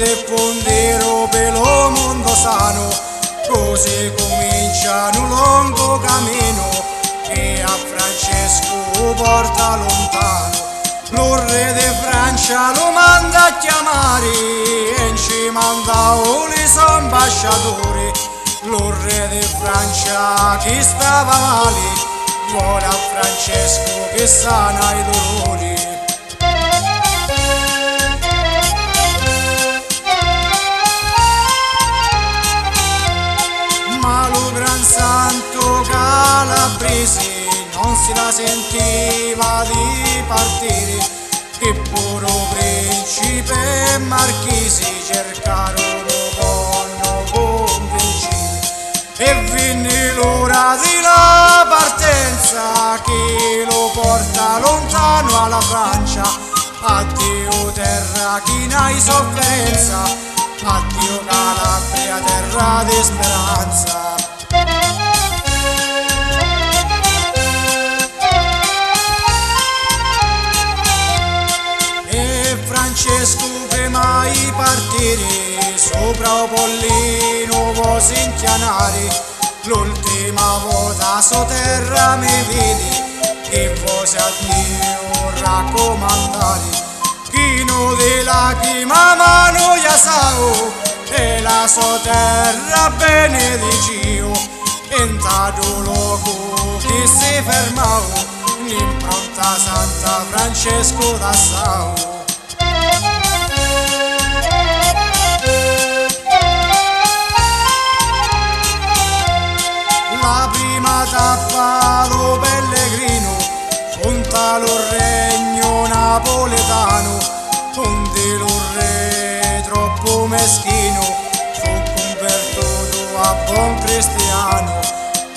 e fondero per lo mondo sano, così comincia un lungo cammino che a Francesco porta lontano. Lo re di Francia lo manda a chiamare e ci manda i suoi ambasciatori. Lo re di Francia che stava male vuole a Francesco che sana i dolori. Ma lo gran santo calabrese non si la sentiva di partire, che pure principe e marchesi cercarono con convincere. E venne l'ora di la partenza che lo porta lontano alla Francia. Addio terra chi n'hai sofferenza, addio Calabria terra di speranza. Francesco prima di partire sopra o Pollino vuoi sinchianare. L'ultima volta su terra mi vedi che vuoi a Dio raccomandare. Chi non di lacrima mano ya sao e la sua terra benedicio. In tato loco che si fermò l'impronta Santa Francesco d'Assao. La prima tappa lo pellegrino conta lo regno napoletano, onde lo re troppo meschino fu convertito a buon cristiano.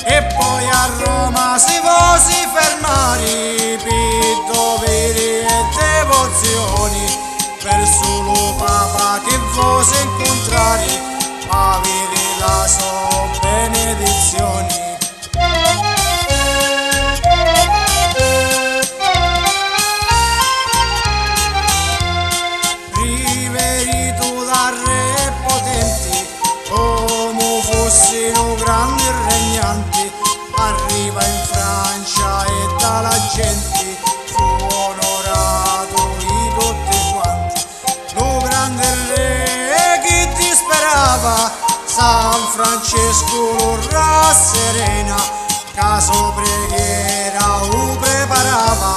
E poi a Roma si vosi fermare per doveri e devozioni, verso lo Papa che vosi incontrare avere la sua benedizione. Riverito dal re potente, come fossero grandi regnanti, arriva in Francia e dalla gente fu onorato i tutti quanti. Lo grande re che disperava, San Francesco lo rasserena, caso preghiera lo preparava,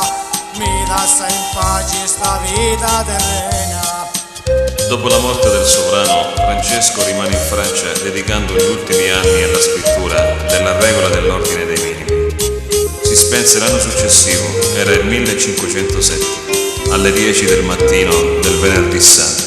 mi lascia in pace sta vita terrena. Dopo la morte del sovrano, Francesco rimane in Francia dedicando gli ultimi anni alla scrittura della regola dell'ordine dei minimi. Si spense l'anno successivo, era il 1507, alle 10 del mattino del venerdì santo.